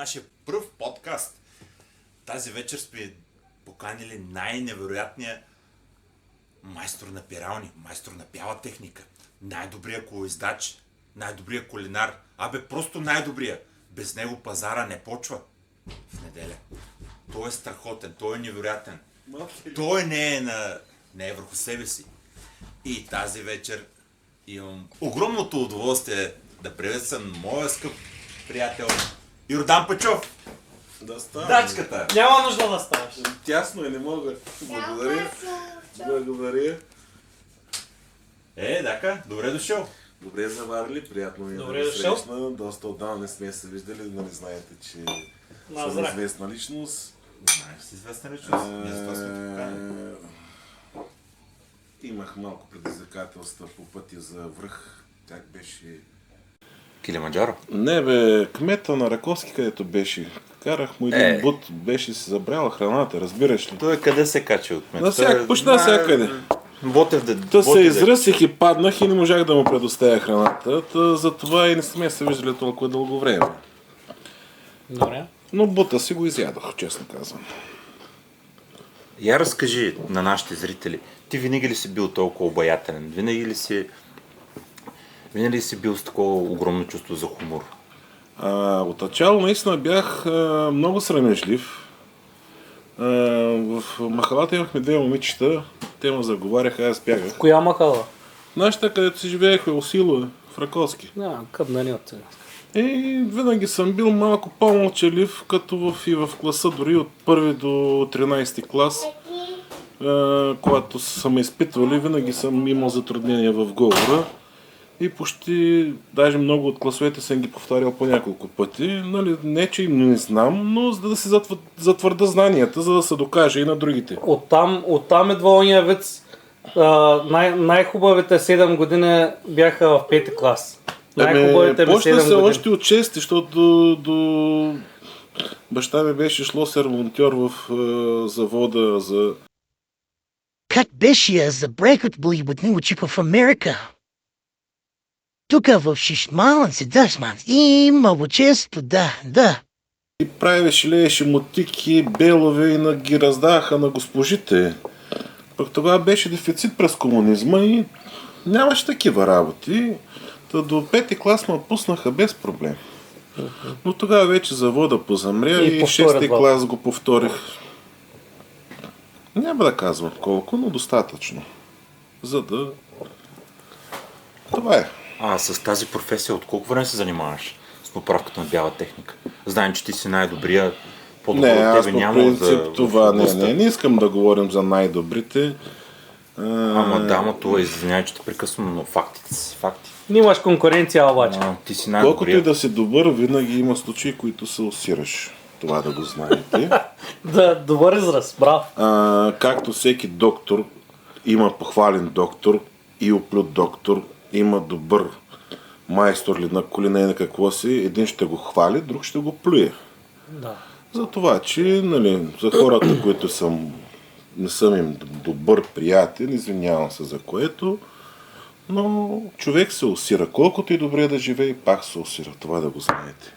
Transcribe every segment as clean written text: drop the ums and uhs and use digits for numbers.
нашия пръв подкаст. Тази вечер сме поканили най-невероятния майстор на пирални, майстор на бяла техника, най-добрия колоиздач, най-добрия кулинар, просто най-добрия. Без него пазара не почва в неделя. Той е страхотен, той е невероятен. Той не е върху себе си. И тази вечер имам огромното удоволствие да приветствам моя скъп приятел Йордан Пачов. Да става. Дачката. Няма нужда да ставаш. Тясно е, не мога. Благодаря. Дака, добре дошъл. Добре заварили, приятно ми е Добре да ви дошъл. срещна. Доста отдавна не сме се виждали, да не знаете, че съм Назрак. известна личност. Знаеш си известна личност? Не за това сме те поканили. Имах малко предизвикателства по пътя за връх. Как беше? Килиманджаро. Не бе, кмета на Раковски, където беше. Карах му един бут, беше си забряла храната, разбираш ли? Той къде се качи от мен? Почти навсякъде. Та се изръсих и паднах и не можах да му предоставя храната. Затова и не сме се виждали толкова дълго време. Добре. Но бута си го изядох, честно казвам. Я разкажи на нашите зрители, ти винаги ли си бил толкова обаятелен? Винаги ли си бил с такова огромно чувство за хумор? Отначало наистина бях много срамежлив. В махалата имахме две момичета, те ме заговаряха, аз бягах. Коя махала? Нашата, където си живеехме, Осило, в Раковски. Къднани от сега. И винаги съм бил малко по-мълчалив, като и в класа, дори от 1 до 13 клас. Когато са ме изпитвали, винаги съм имал затруднения в говора. И почти, даже много от класовете съм ги повтарял по няколко пъти. Нали, не, че им не знам, но за да си затвърда знанията, за да се докаже и на другите. Оттам идва ония вид. Най-хубавите 7 години бяха в 5 клас. Най-хубавите ми 7 почна се години. още от 6, защото до баща ми беше шлосер монтьор в завода за... Как беше за брекът болибът ни учиха в Америка? Тук в Шишмалан се дашман. Имало често, да. И правеше, лееше мотики, белове и ги раздаваха на госпожите. Пък тогава беше дефицит през комунизма и нямаше такива работи. Та до 5-ти клас ме пуснаха без проблем. Но тогава вече завода позамря и 6-ти клас го повторих. Няма да казвам колко, но достатъчно. За да... Това е. С тази професия от колко време се занимаваш с поправката на бяла техника? Знаем, че ти си най-добрия, по-добро от тебе няма. Не, аз по принцип това не искам да говорим за най-добрите. Ама това извинявай, че те прекъсвам, но фактите си факти. Нямаш конкуренция обаче. Ти си най-добрия. Колкото и да си добър, винаги има случаи, които се усираш. Това да го знаете. Да, добър израз, браво. Както всеки доктор, има похвален доктор и оплют доктор, има добър майстор ли на колина и на какво си, един ще го хвали, друг ще го плюе. Да. За това, че за хората, които не съм им добър приятел, извинявам се за което, но човек се усира. Колкото и добре да живее, пак се усира. Това да го знаете.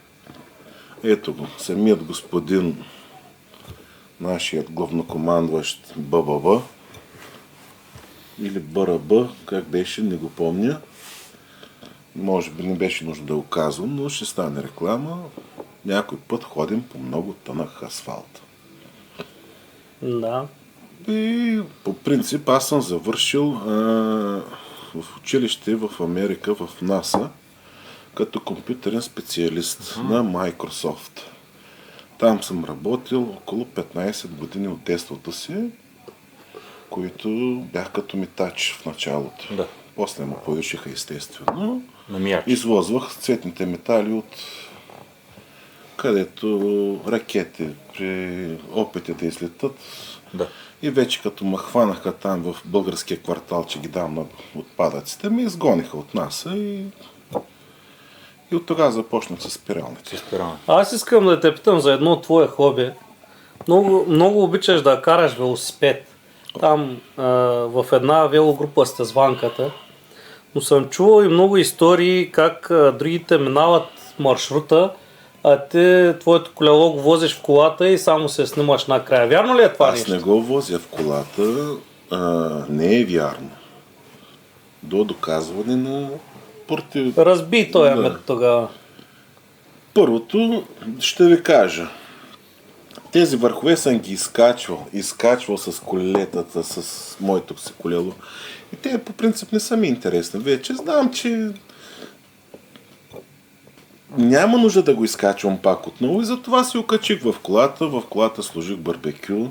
Ето го, самият господин, нашият главнокомандващ ББВ, или БРБ, как беше, не го помня. Може би не беше нужно да го казвам, но ще стане реклама. Някой път ходим по много тънък асфалт. Да. И по принцип аз съм завършил в училище в Америка, в НАСА, като компютърен специалист на Microsoft. Там съм работил около 15 години от детството си, които бях като митач в началото. Да. После ме повишиха естествено. Намияч. Извозвах цветните метали от където ракети при опити да излетат. Да. И вече като ме хванаха там в българския квартал, че ги дам на отпадъците, ме изгониха от НАСА и от тогава започнах с спиралните. Аз искам да те питам за едно твое хоби. Много обичаш да караш велосипед. Там в една велогрупа сте с Ванката. Но съм чувал и много истории как другите минават маршрута а ти твоето колело го возиш в колата и само се снимаш накрая. Вярно ли е това Аз нещо? не го возя в колата, не е вярно. До доказване на против... Разби този Да. мет тогава. Първото ще ви кажа. Тези върхове съм ги изкачвал с колелетата, с моето си колело. И те по принцип не са ми интересни. Вече знам, че няма нужда да го изкачвам пак отново и затова си окачих в колата. В колата сложих барбекю,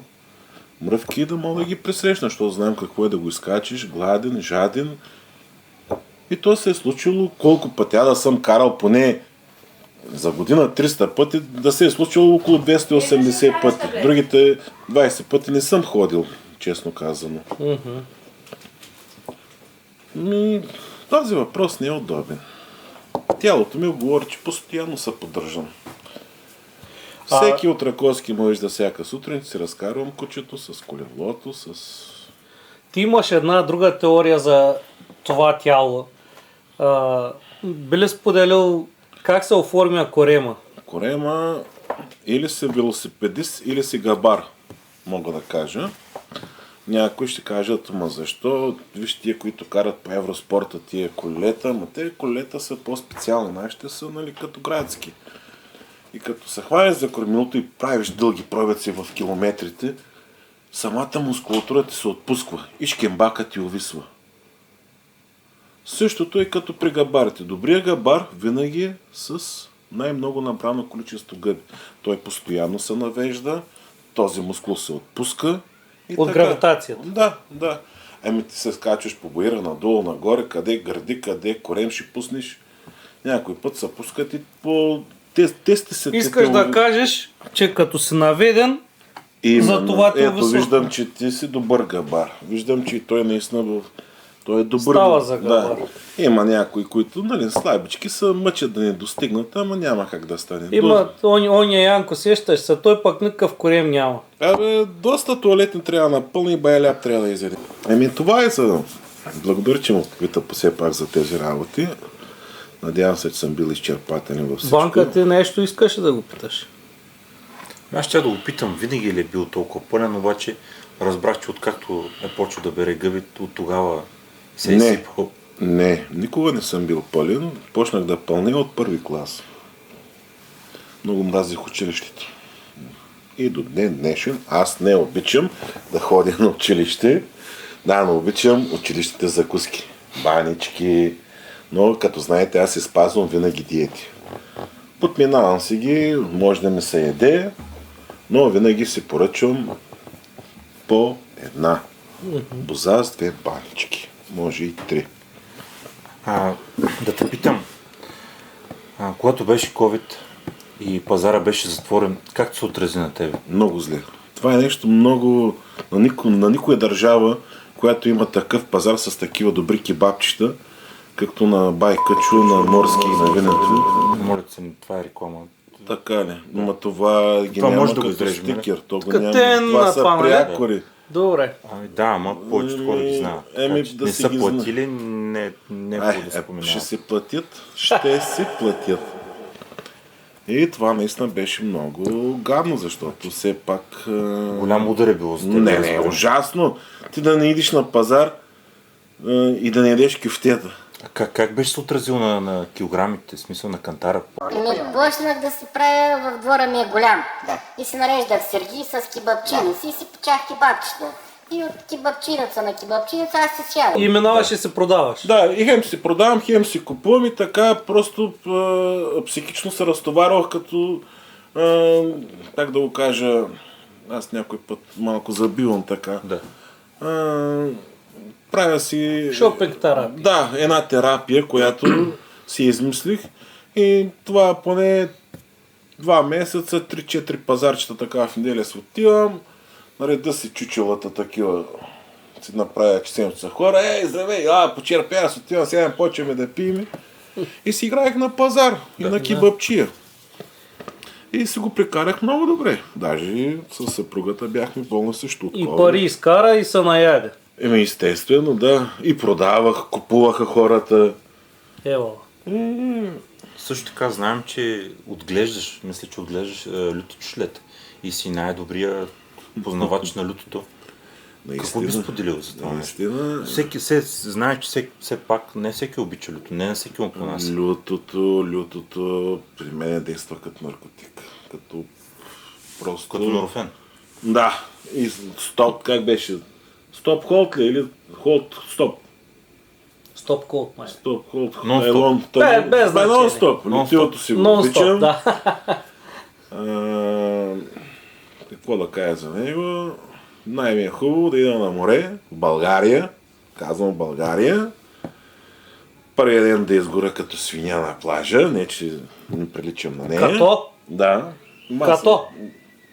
мръвки да мога да ги пресрещна, защото знам какво е да го изкачиш, гладен, жаден. И то се е случило колко пъти. Да съм карал поне за година 300 пъти, да се е случило около 280 пъти. Другите 20 пъти не съм ходил, честно казано. Този въпрос не е удобен. Тялото ми говори, че постоянно се поддържам. Всеки от Раковски може да всяка сутрин си разкарвам кучето с колелото, с... Ти имаш една друга теория за това тяло. Би ли споделил как се оформя корема? Корема или си велосипедист, или си габар, мога да кажа. Някои ще кажат, ма защо? Виж тия, които карат по Евроспорта тия колета, ма те колета са по-специални, нашите са нали, като градски. И като се хванеш за кормилото и правиш дълги пробици в километрите, самата мускулатура ти се отпусква и шкембака ти увисва. Същото е като при габарите. Добрият габар винаги е с най-много набрано количество гъби. Той постоянно се навежда, този мускул се отпуска. И От така. гравитацията. Да. Ами ти се скачаш по боира надолу, нагоре, къде гърди, къде корем ще пуснеш. Някой път се пускат и по... Тести се... Искаш да кажеш, че като си наведен, Именно. за това те Ето, високо. виждам, че ти си добър габар. Виждам, че и той наистина той е добър. Става за габар. Да. Има някои, които, нали, слабички са мъчат да не достигнат, ама няма как да стане. има оня Янко, сещаш се, той пък никакъв корем няма. Доста туалетни трябва да напълни и баяляп трябва да изяде. Това е за... Благодаря, че му попита все пак за тези работи. Надявам се, че съм бил изчерпателен във всичко. Банка, ти нещо искаш да го питаш? Аз ще да го питам, винаги ли е бил толкова пълен, обаче разбрах, че откакто е почва да бере гъби, от тогава се е изсипал. Не, никога не съм бил пълен. Почнах да пълня от първи клас. Много мразих училището. И до ден днешен аз не обичам да ходя на училище. Да, но обичам училищните закуски. Банички. Но като знаете, аз си спазвам винаги диети. Подминавам си ги, може да ми се яде, но винаги си поръчвам по една боза с 2 банички. Може и 3. Да те питам, когато беше COVID и пазара беше затворен, как се отрази на тебе? Много зле. Това е нещо много... На никоя държава, която има такъв пазар с такива добри кебабчета, както на Байкачу, на Морски и на Винето. Моля се, това е реклама. Така ли? Но това ги Това няма може да го като изрежем, стикер. То го Като няма. Това са това, нали? прякори. Добре. Да, ама повечето хора ги знаят. Да Не си са ги платили, не е да Ще споменават. си платят. Ще си платят. И това наистина беше много гадно, защото все пак... Голям удар е било за теб. Не, ужасно. Ти да не идиш на пазар и да не ядеш кюфтета. Как беше се отразил на килограмите, в смисъл на кантара? Почнах да си правя, в двора ми е голям. И си нареждах Сергий с кебапчина си и си печах кебапчета. И от кебапчинаца на кебапчинаца аз се сядам. И минаваш и се продаваш. Да, и хем си продавам, хем си купувам и така просто психично се разтоварвах като, как да го кажа, аз някой път малко забивам така. Да. Правя си... Шопинг терапия. Да, една терапия, която си измислих и това поне 2 месеца, 3-4 пазарчета така в неделя си отивам, нареда си чучелата такива, си направя, че са хора, здравей, почерпя, аз отивам, сега почваме да пием и си играех на пазар и на кебапчия. И си го прекарах много добре. Даже с съпругата бяхме пълно също от И пари изкара и се наяде. Естествено, да. И продавах, купуваха хората. Ева. Също така знаем, че мисля, че отглеждаш люто чушлет и си най-добрия познавач на лютото. Какво би споделил за това? Наистина. Знае, че все пак не всеки обича люто, не на всеки му понася. Лютото при мен действа като наркотик. Като просто... Като норофен. Да. И стоп, как беше? Стоп холд ли? Или холд стоп? Стоп колд, май. Стоп холд. Без значение. Нон-стоп. Лютилото си го Нон-стоп, обичам. да. Какво да кажа за него? Най-ми е хубаво да ида на море, в България. Казвам България. Първият ден да изгоря като свиня на плажа, не че не приличам на нея. Като? Да. Като?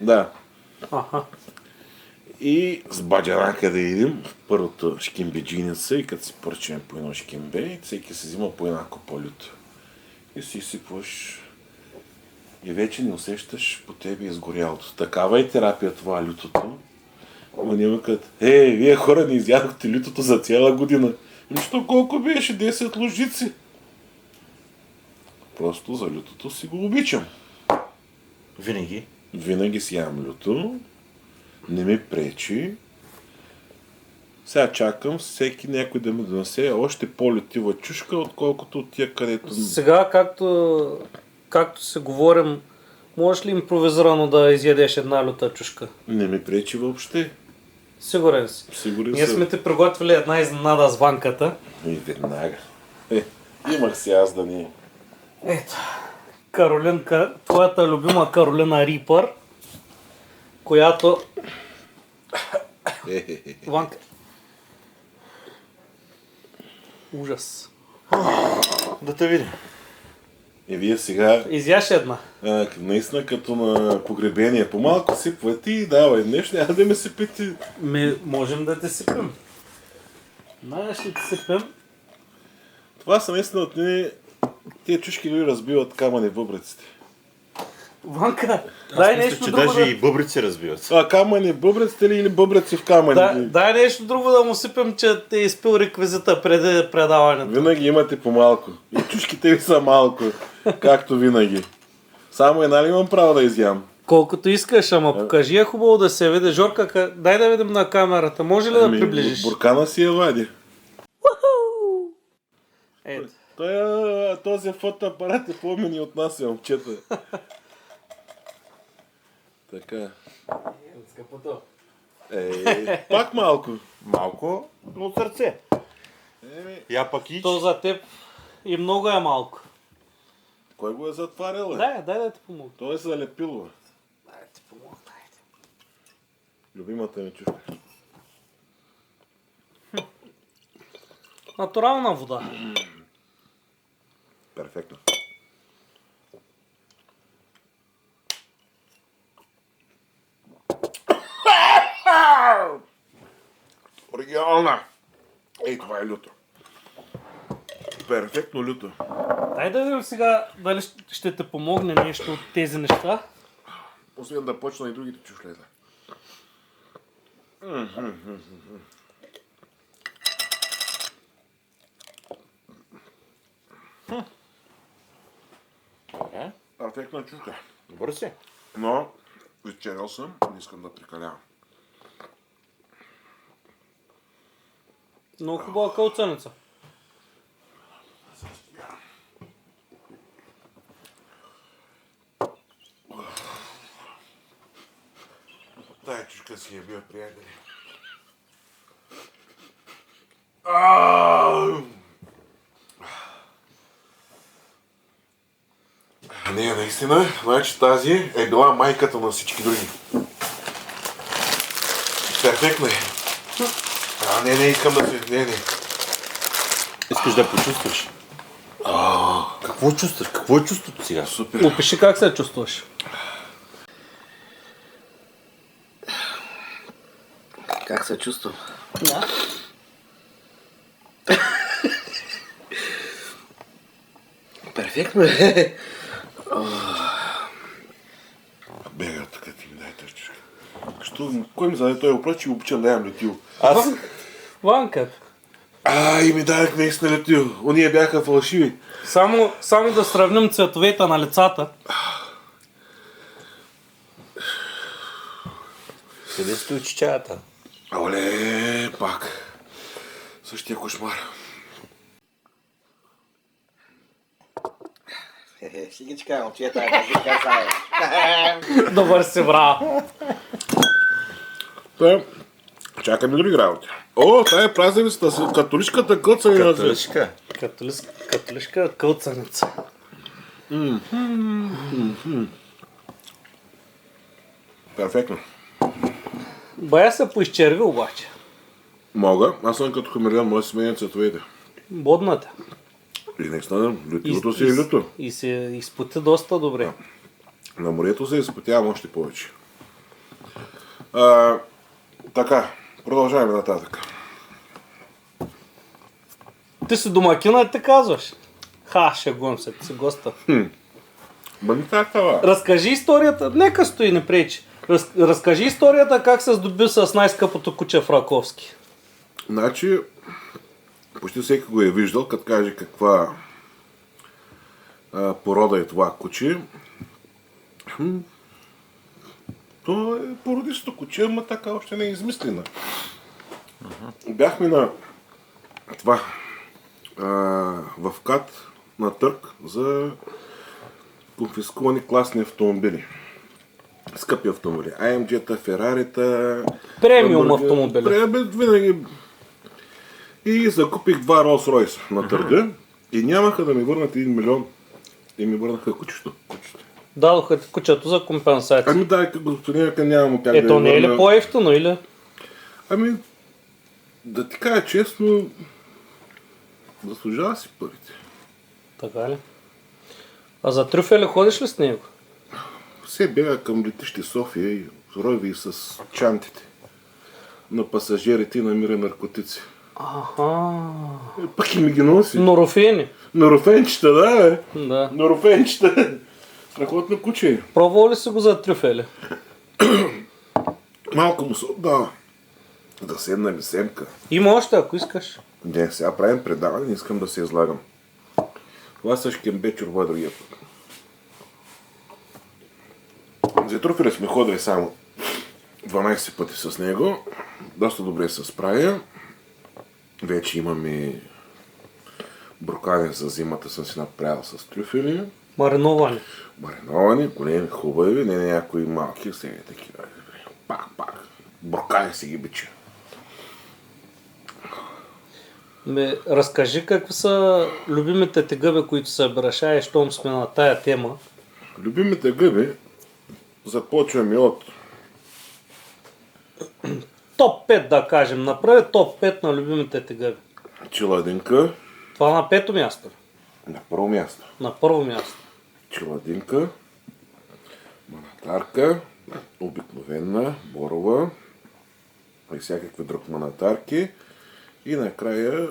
Да. Аха. И с баджанака да идем в първото шкембеджиница и като си поръчаме по едно шкембе, всеки се взима по една копа люто. И си изсипваш и вече не усещаш по тебе изгорялото. Такава е терапия това лютото. Они ме казват, вие хора не изядохте лютото за цяла година. Нищо колко беше 10 лужици. Просто за лютото си го обичам. Винаги. Винаги си ям люто. Не ми пречи. Сега чакам всеки някой да ми донесе още по-лютива чушка, отколкото от тия, където... Сега, както се говорим, можеш ли импровизирано да изядеш една люта чушка? Не ми пречи въобще. Сигурен си. Сигурен Ние съм. сме ти приготвили една изненада с ванката. И веднага. Имах си аз да не... Ето, Каролинка, твоята любима Каролина Рипър, която... Ванка. Ужас. Да те видим. Вие сега, Изяш една. наистина като на погребение, по-малко сипвате и давай нещо, няма да ме сипите. Можем да те сипем. Знаеш ли те сипем? Това са наистина от ние, тия чушки дори разбиват камъни в бъбреците. Ванка, дай нещо че друго даже да... и бъбрици разбиват. Камъни в бъбреците ли или бъбреци в камъни? Дай нещо друго да му сипем, че те изпил реквизита преди предаването. Винаги имате по-малко. И чушките ви са малко, както винаги. Само една ли имам право да изям? Колкото искаш, ама покажи е хубаво да се види. Жорка, дай да видим на камерата. Може ли да приближиш? Буркана си я вади. Ето. Този фотоапарат е по-мини от нас, момчета. Така. Скъпото. Пак малко. Малко, но от сърце. Я пък ич. То за теб и много е малко. Кой го е затварял? Дай да ти помогна. Той е залепило. Дай да ти помогна. Любимата ми чушка. Натурална вода. Перфектно. Оригинална! Това е люто. Перфектно люто. Дай да видим сега дали ще те помогне нещо от тези неща. Освен да почна и другите чушлета. Перфектна чушка. Добър си. Но вечерял съм, не искам да прекалявам. Много хубава кълцаница. Тая чушка си е бил, приятели. Не, наистина, значи тази е била майката на всички други. Перфектно е. Не, искам да се... Не. Искаш да почувстваш. Какво чувстваш? Какво е чувството сега? Супер. Опиши как се чувстваш. Как се чувствам? Да. Перфектно е. Бега, така ти ми дай тази чушка. Кой ми зададе той въпрос, че го обичам да ям летил? Аз... Ванка, И ми дадах наистина летио. Ония бяха фалшиви. Само да сравним цветовете на лицата. Къде стои чичаята? Оле, пак. Същия кошмар. Шигичка, момчета, кажи са. Добър си, браво. Та, чакаме други работи. Тая е празевицата с католишката кълца ни на свет. Католишка кълцаница. Перфектно. Бая се поизчерви обаче. Мога. Аз съм като хамелеон, може да сменя цветовете. Бодната. И наистина, лютилото си е люто. И се изпоти доста добре. На морето се изпотявам още повече. Така, продължаваме нататък. Ти си домакина и те казваш. Шегувам се, ти си госта. Не това. Разкажи историята, нека стои, не пречи. Разкажи историята как се здоби с най-скъпото куче в Раковски. Значи, почти всеки го е виждал, като каже каква порода е това куче. То е породисто куче, ама така още не е измислена. Бяхме на това в КАТ на търг за конфискувани класни автомобили. Скъпи автомобили. AMG-та, Ферарита... Премиум автомобили. Винаги. И закупих 2 Rolls-Royce на търга и нямаха да ми върнат 1 милион. И ми върнаха кучето. Дадоха ти кучето за компенсация. Дай, господин, нямам как да Ето не е ли по-ефтино, или? Да ти кажа честно, заслужава си парите. Така ли? А за трюфели ходиш ли с него? Все бяга към летище София и рови с чантите на пасажирите и намира наркотици. Пък и ми ги носи. Норофени. Норофенчета, да. Да. Норофенчета. Страхотно куче. Пробвал ли си го за трюфели? Малко му се отдава. Да седна ли семка. Има още, ако искаш. Не, сега правим предаване, не искам да се излагам. Това са шкембе чорба другия път. За труфеля сме ходили само 12 пъти с него. Доста добре се справя. Вече имаме брокаден за зимата, съм си направил с трюфели. Мариновани. Мариновани, големи, хубави, не някои малки, сега такива. Пак. Брокаден си ги бича. Разкажи какви са любимите ти гъби, които събираш, щом сме на тая тема. Любимите гъби започваме от Топ 5 да кажем. Направи топ 5 на любимите ти гъби. Челадинка. Това на 5-то място. На първо място. На първо място. Челадинка. Манатарка. Обикновена. Борова. И всякакви друг манатарки. И накрая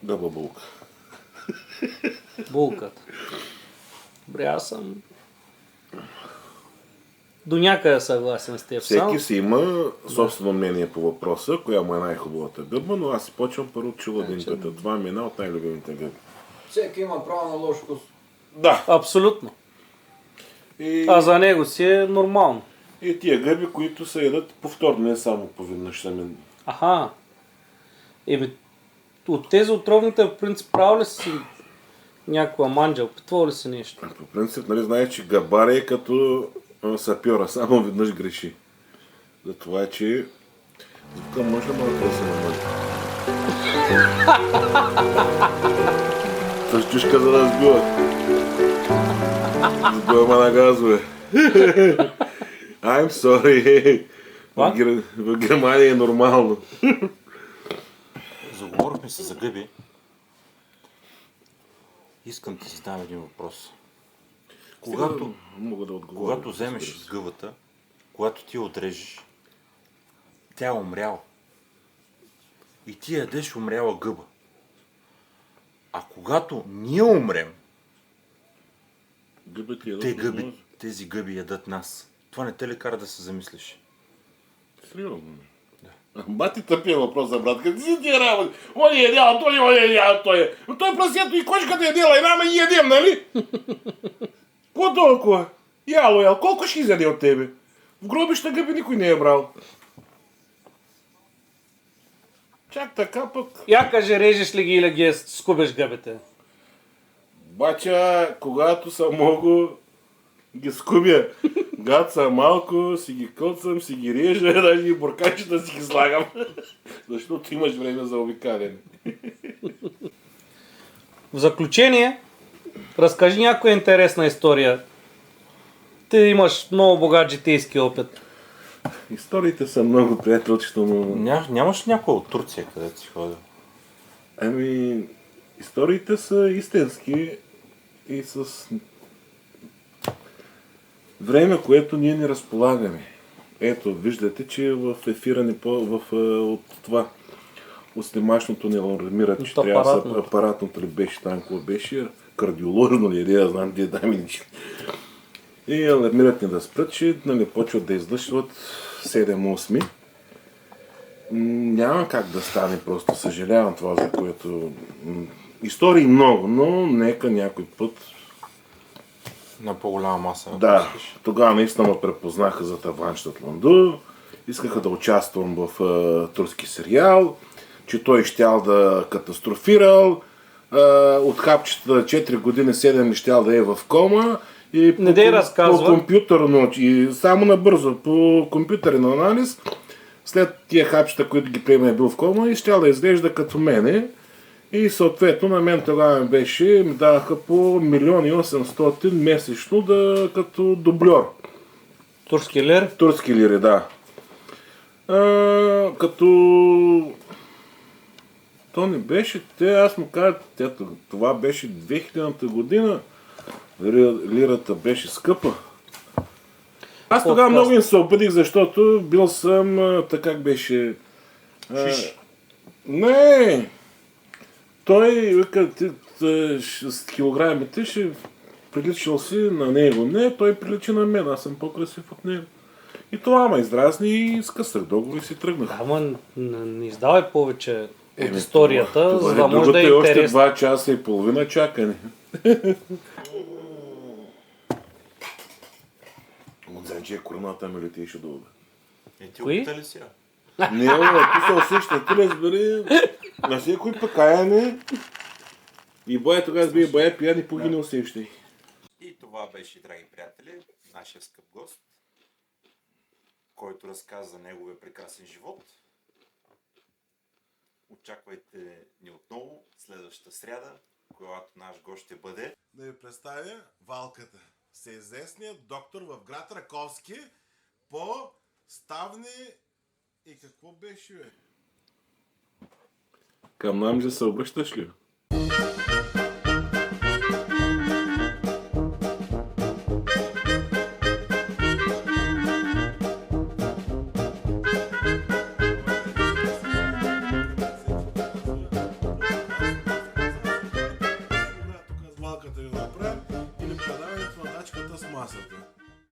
гъба булка. Булката. Добре, аз съм до някъде съгласен с теб. Всеки си има собствено мнение по въпроса, коя му е най-хубавата гъба, но аз си почвам първо от челадинката. Това ми е една от най-любимите гъби. Всеки има право на лош вкус. Да. Абсолютно. И... А за него си е нормално. И тия гъби, които се ядат повторно, не само поведнъж сами. От тези отровните, в принцип, правил ли си някаква манджа? Опитвал ли си нещо? По принцип, нали знаеш, че габаре е като сапьора, само веднъж греши. Затова е, че... Тук може да малко да се намали. С чушка за да сбиват. Сбиваме на газове. I'm sorry. В Германия е нормално. Заговорихме се за гъби. Искам да ти задам един въпрос. Мога да отговоря. Когато вземеш гъбата, когато ти я отрежеш, тя е умряла. И ти ядеш умряла гъба. А когато ние умрем, тези гъби ядат нас. Това не те ли кара да се замислиш? Сериозно. Да. Бати тъпия въпрос за брат. Къде си тия работи? Он е ял, той е ял, той е. Но той прасето и кочката е дела, и нама и ядем, нали? Какво толкова? Ял, колко ще изяде от тебе? В гробища гъби никой не е брал. Чак така пък. Я кажи, режеш ли ги или ги скубеш гъбите? Бача, когато съм много, ги скубя. Когато съм малко, си ги кълцам, си ги режа, даже и буркачета си ги слагам. Защото имаш време за обикаляне. В заключение, разкажи някоя интересна история. Ти имаш много богат житейски опит. Историите са много приятелчето, но... Нямаш някой от Турция, където си ходил? Ами, историите са истински и с време, което ние не разполагаме. Ето, виждате, че в ефира от това, от снимачното не алармират, че трябва да са апаратното ли беше там, какво беше, кардиоложно ли, да знам, где дами. И алармират ни да спрат, че нали, почват да излъчват 7-8. Няма как да стане, просто съжалявам това, за което... Истории много, но нека някой път... На по-голяма маса. Да, тогава наистина ме препознаха за Таванчетът Ланду, искаха да участвам в турски сериал, че той щял да катастрофирал, от хапчета 4 години 7 щял да е в кома и по компютърно, и само набързо, по компютърен анализ, след тия хапчета, които ги приема е бил в кома и щял да изглежда като мене. И съответно на мен тогава ми даваха по 1 800 000 месечно като дубльор. Турски лир? Турски лири, да. Като... То не беше, аз му казах, това беше 2000-та година, лирата беше скъпа. Аз тогава много им се обидих, защото бил съм, така как беше... Не! Той вика, с килограмите ще приличал си на него. Не, той прилича на мен, аз съм по-красив от него. И това ме издразни и скъсах договор и си тръгнах. Ама не издавай повече от историята, за да може да е интересно. интересно. Още 2 часа и половина чакане. Отзем, че короната ми летеше долу. Ти опита ли сега? Не, ти се усеща, ти разбери, на всеки пъкаяне и бая тогава бие бая пиян и пуги не усещай. И това беше, драги приятели, нашия скъп гост, който разказа за неговия прекрасен живот. Очаквайте ни отново следващата сряда, когато наш гост ще бъде. Да ви представя Валката, всеизвестният доктор в град Раковски по ставни и какво беше, бе? Към нам же се обръщаш ли?